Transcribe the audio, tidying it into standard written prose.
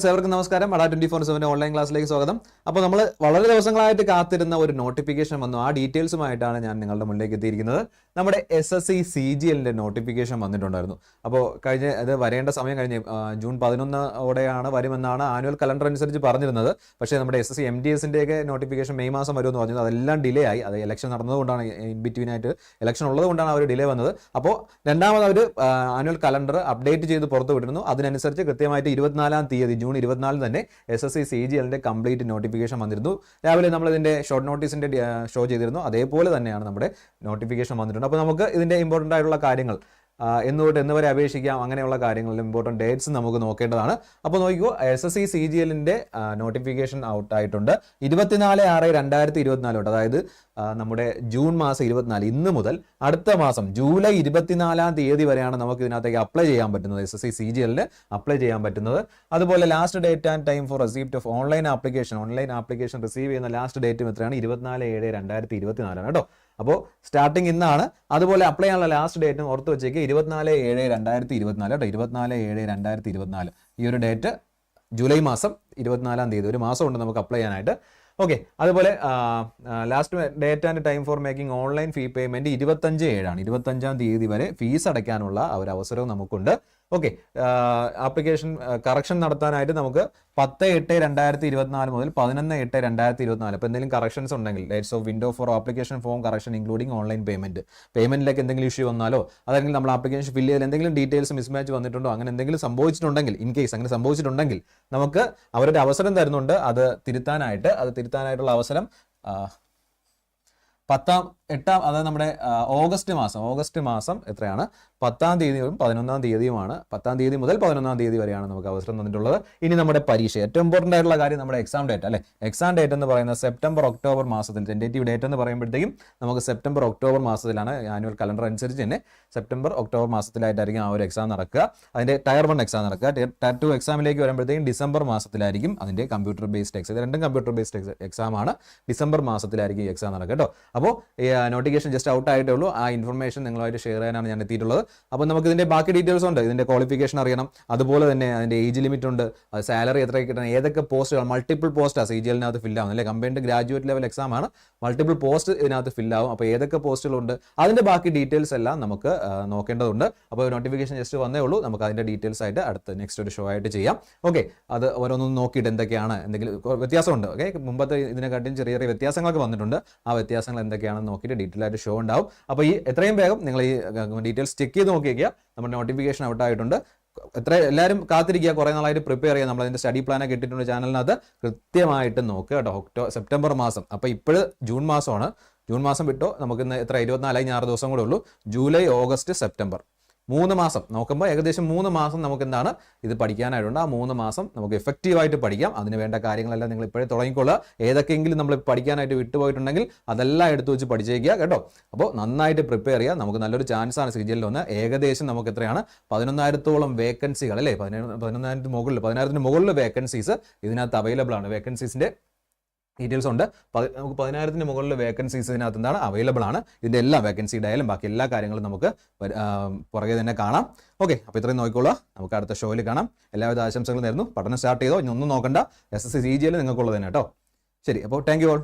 ഏവർക്കും നമസ്കാരം. അഡാ 24/7 ഓൺലൈൻ ക്ലാസ്സിലേക്ക് സ്വാഗതം. അപ്പോൾ നമ്മൾ വളരെ ദിവസങ്ങളായിട്ട് കാത്തിരുന്ന ഒരു നോട്ടിഫിക്കേഷൻ വന്നു. ആ ഡീറ്റെയിൽസുമായിട്ടാണ് ഞാൻ നിങ്ങളുടെ മുന്നിലേക്ക് എത്തിയിരിക്കുന്നത്. നമ്മുടെ SSC CGL നോട്ടിഫിക്കേഷൻ വന്നിട്ടുണ്ടായിരുന്നു. അപ്പോൾ അത് വരേണ്ട സമയം കഴിഞ്ഞ് ജൂൺ 11 വരുമെന്നാണ് ആനുവൽ കലണ്ടർ അനുസരിച്ച് പറഞ്ഞിരുന്നത്. പക്ഷേ നമ്മുടെ SSC MTSന്റെ നോട്ടിഫിക്കേഷൻ മെയ് മാസം വരുമെന്ന് പറഞ്ഞത് അതെല്ലാം ഡിലേ ആയി. അത് ഇലക്ഷൻ നടന്നതുകൊണ്ടാണ്, ഇൻ ബിറ്റ്വീൻ ആയിട്ട് ഇലക്ഷൻ ഉള്ളതുകൊണ്ടാണ് അവർ ഡിലേ വന്നത്. അപ്പോൾ രണ്ടാമത് അവർ ആനുവൽ കലണ്ടർ അപ്ഡേറ്റ് ചെയ്ത് പുറത്തു വിട്ടിരുന്നു. അതിനനുസരിച്ച് കൃത്യമായിട്ട് 24-ാം തീയതി ജൂൺ 24 തന്നെ SSC CGL കംപ്ലീറ്റ് നോട്ടിഫിക്കേഷൻ വന്നിരുന്നു. രാവിലെ നമ്മൾ ഇതിന്റെ ഷോർട്ട് നോട്ടീസിന്റെ ഷോ ചെയ്തിരുന്നു. അതേപോലെ തന്നെയാണ് നമ്മുടെ നോട്ടിഫിക്കേഷൻ വന്നിട്ടുണ്ട്. അപ്പോൾ നമുക്ക് ഇതിന്റെ ഇമ്പോർട്ടൻ്റ് ആയിട്ടുള്ള കാര്യങ്ങൾ എന്ന് വരെ അപേക്ഷിക്കാം, അങ്ങനെയുള്ള കാര്യങ്ങളിൽ ഇമ്പോർട്ടൻറ്റ് ഡേറ്റ്സ് നമുക്ക് നോക്കേണ്ടതാണ്. അപ്പോൾ നോക്കിക്കോ, SSC CGL നോട്ടിഫിക്കേഷൻ ഔട്ട് ആയിട്ടുണ്ട് 24/6/2024 തൊട്ട്, അതായത് നമ്മുടെ ജൂൺ മാസം 24 ഇന്ന് മുതൽ അടുത്ത മാസം ജൂലൈ 24-ാം തീയതി വരെയാണ് നമുക്ക് ഇതിനകത്തേക്ക് അപ്ലൈ ചെയ്യാൻ പറ്റുന്നത്. SSC CGL അപ്ലൈ ചെയ്യാൻ പറ്റുന്നത്. അതുപോലെ last date and time for receipt of online application receive ചെയ്യുന്ന ലാസ്റ്റ് ഡേറ്റും എത്രയാണ്? 24/7/2024 കേട്ടോ. അപ്പോൾ സ്റ്റാർട്ടിങ് ഇന്നാണ്. അതുപോലെ അപ്ലൈ ചെയ്യാനുള്ള ലാസ്റ്റ് ഡേറ്റും ഓർത്ത് വെച്ചേക്ക് 24/7/2024 കേട്ടോ. 24/7/2024 ഈ ഒരു ഡേറ്റ് ജൂലൈ മാസം 24-ാം തീയതി, ഒരു മാസം ഉണ്ട് നമുക്ക് അപ്ലൈ ചെയ്യാനായിട്ട്. ഓക്കെ, അതുപോലെ last date and time for making online fee payment 25/7 തീയതി വരെ ഫീസ് അടയ്ക്കാനുള്ള ഒരു അവസരവും നമുക്കുണ്ട്. ഓക്കെ, ആപ്ലിക്കേഷൻ കറക്ഷൻ നടത്താനായിട്ട് നമുക്ക് 10/8/2024 മുതൽ 11/8/2024 ഇപ്പോൾ എന്തെങ്കിലും കറക്ഷൻസ് ഉണ്ടെങ്കിൽ, dates of window for application form correction including online പേയ്മെന്റിലേക്ക് എന്തെങ്കിലും ഇഷ്യൂ വന്നാലോ, അല്ലെങ്കിൽ നമ്മൾ ആപ്ലിക്കേഷൻ ഫില്ല് ചെയ്താൽ എന്തെങ്കിലും ഡീറ്റെയിൽസ് മിസ്മാച്ച് വന്നിട്ടുണ്ടോ, അങ്ങനെ എന്തെങ്കിലും സംഭവിച്ചിട്ടുണ്ടെങ്കിൽ, ഇൻ കേസ് അങ്ങനെ സംഭവിച്ചിട്ടുണ്ടെങ്കിൽ നമുക്ക് അവരുടെ അവസരം തരുന്നുണ്ട് അത് തിരുത്താനായിട്ടുള്ള അവസരം 8-ാം, അതായത് നമ്മുടെ ഓഗസ്റ്റ് മാസം എത്രയാണ്? 10-ാം തീയതിയും 11-ാം തീയതിയുമാണ്. 10-ാം തീയതി മുതൽ 11-ാം തീയതി വരെയാണ് നമുക്ക് അവസരം തന്നിട്ടുള്ളത്. ഇനി നമ്മുടെ പരീക്ഷ, ഏറ്റവും ഇമ്പോർട്ടൻ്റ് ആയിട്ടുള്ള കാര്യം നമ്മുടെ എക്സാം ഡേറ്റ് അല്ലേ. എക്സാം ഡേറ്റ് എന്ന് പറയുന്നത് സെപ്റ്റംബർ-ഒക്ടോബർ മാസത്തിൽ, ടെൻറ്റേറ്റീവ് ഡേറ്റ് എന്ന് പറയുമ്പോഴത്തേക്കും നമുക്ക് സെപ്റ്റംബർ-ഒക്ടോബർ മാസത്തിലാണ്. ആനുവൽ കലണ്ടർ അനുസരിച്ച് തന്നെ സെപ്റ്റംബർ-ഒക്ടോബർ മാസത്തിലായിട്ടായിരിക്കും ആ ഒരു എക്സാം നടക്കുക. അതിൻ്റെ ടയർ 1 എക്സാം നടക്കുക. ടയർ 2 എക്സാമിലേക്ക് വരുമ്പോഴത്തേക്കും ഡിസംബർ മാസത്തിലായിരിക്കും അതിൻ്റെ കമ്പ്യൂട്ടർ ബേസ്ഡ് എക്സാം. ഇത് രണ്ടും കമ്പ്യൂട്ടർ ബേസ്ഡ് എക്സാമാണ്. ഡിസംബർ മാസത്തിലായിരിക്കും ഈ എക്സാം നടക്കുക കേട്ടോ. അപ്പോൾ നോട്ടിഫിക്കേഷൻ ജസ്റ്റ് ഔട്ട് ആയിട്ടേ ഉള്ളൂ. ആ ഇൻഫർമേഷൻ നിങ്ങളുമായിട്ട് ഷെയർ ചെയ്യാനാണ് ഞാൻ എത്തിയിട്ടുള്ളത്. അപ്പോൾ നമുക്ക് ഇതിന്റെ ബാക്കി ഡീറ്റെയിൽസ് ഉണ്ട്. ഇതിന്റെ ക്വാളിഫിക്കേഷൻ അറിയണം, അതുപോലെ തന്നെ അതിന്റെ ഏജ് ലിമിറ്റ് ഉണ്ട്, സാലറി എത്ര കിട്ടണം, ഏതൊക്കെ പോസ്റ്റുകൾ, മൾട്ടിപ്പിൾ പോസ്റ്റാണ് CGL ഫിൽ ആവും അല്ലേ. കമ്പൈൻഡ് ഗ്രാജുവേറ്റ് ലെവൽ എക്സാം ആണ്, മൾട്ടിപ്പിൾ പോസ്റ്റ് ഇതിനകത്ത് ഫിൽ ആവും. അപ്പോൾ ഏതൊക്കെ പോസ്റ്റുകളുണ്ട് അതിന്റെ ബാക്കി ഡീറ്റെയിൽസ് എല്ലാം നമുക്ക് നോക്കേണ്ടതുണ്ട്. അപ്പോൾ നോട്ടിഫിക്കേഷൻ ജസ്റ്റ് വന്നേ ഉള്ളൂ. നമുക്ക് അതിന്റെ ഡീറ്റെയിൽസ് ആയിട്ട് അടുത്ത നെക്സ്റ്റ് ഒരു ഷോ ആയിട്ട് ചെയ്യാം. ഓക്കെ, അത് ഓരോന്നും നോക്കിയിട്ട് എന്തൊക്കെയാണ്, എന്തെങ്കിലും വ്യത്യാസമുണ്ട്. ഓക്കെ, മുമ്പത്തെ ഇതിനെക്കാട്ടിയും ചെറിയ ചെറിയ വ്യത്യാസങ്ങളൊക്കെ വന്നിട്ടുണ്ട്. ആ വ്യത്യാസങ്ങൾ എന്തൊക്കെയാണെന്ന് നോക്കിയിട്ട് ഡീറ്റെയിൽ ആയിട്ട് ഷോ ഉണ്ടാവും. അപ്പോൾ ഈ എത്രയും വേഗം നിങ്ങൾ ഈ ഡീറ്റെയിൽസ് ചെക്ക് ചെയ്ത് നോക്കിയേക്കുക. നമ്മുടെ നോട്ടിഫിക്കേഷൻ ഔട്ട് ആയിട്ടുണ്ട്. എല്ലാവരും കാത്തിരിക്കുക, കുറേ നാളായിട്ട് പ്രിപ്പയർ ചെയ്യുക. നമ്മളതിൻ്റെ സ്റ്റഡി പ്ലാനൊക്കെ ഇട്ടിട്ടുണ്ട് ചാനലിനകത്ത്, കൃത്യമായിട്ട് നോക്കുക കേട്ടോ. സെപ്റ്റംബർ മാസം, അപ്പോൾ ഇപ്പോഴും ജൂൺ മാസമാണ്. ജൂൺ മാസം വിട്ടോ, നമുക്ക് ഇന്ന് 24 6 ദിവസം കൂടെ ഉള്ളൂ. ജൂലൈ, ഓഗസ്റ്റ്, സെപ്റ്റംബർ 3 മാസം നോക്കുമ്പോൾ ഏകദേശം 3 മാസം നമുക്ക് എന്താണ് ഇത് പഠിക്കാനായിട്ടുണ്ട്. ആ 3 മാസം നമുക്ക് എഫക്റ്റീവായിട്ട് പഠിക്കാം. അതിന് വേണ്ട കാര്യങ്ങളെല്ലാം നിങ്ങൾ ഇപ്പോഴേ തുടങ്ങിക്കൊള്ളുക. ഏതൊക്കെയെങ്കിലും നമ്മൾ പഠിക്കാനായിട്ട് വിട്ടുപോയിട്ടുണ്ടെങ്കിൽ അതെല്ലാം എടുത്തു വെച്ച് പഠിച്ചേക്കുക കേട്ടോ. അപ്പോൾ നന്നായിട്ട് പ്രിപ്പയർ ചെയ്യുക. നമുക്ക് നല്ലൊരു ചാൻസാണ് CGL ഒന്ന്. ഏകദേശം നമുക്ക് എത്രയാണ്? 11,000-ഓളം വേക്കൻസികൾ അല്ലേ, 11,000-ന് മുകളിൽ വേക്കൻസീസ് ഇതിനകത്ത് അവൈലബിൾ ആണ്. വേക്കൻസീസിന്റെ ഡീറ്റെയിൽസ് ഉണ്ട്. നമുക്ക് 10,000-ന് മുകളിൽ വേക്കൻസീസ് ഇതിനകത്ത് എന്താണ് അവൈലബിൾ ആണ്. ഇതിൻ്റെ എല്ലാ വേക്കൻസിയുടെ ആയാലും ബാക്കി എല്ലാ കാര്യങ്ങളും നമുക്ക് പുറകെ തന്നെ കാണാം. ഓക്കെ, അപ്പോൾ ഇത്രയും നോക്കിക്കോളുക. നമുക്ക് അടുത്ത ഷോയിൽ കാണാം. എല്ലാവിധ ആശംസകളും നേരുന്നു. പഠനം സ്റ്റാർട്ട് ചെയ്തോ, ഇനി ഒന്നും നോക്കണ്ട. SSC CGL നിങ്ങൾക്കുള്ളത് തന്നെ കേട്ടോ. ശരി, അപ്പോൾ താങ്ക് യു ഓൾ.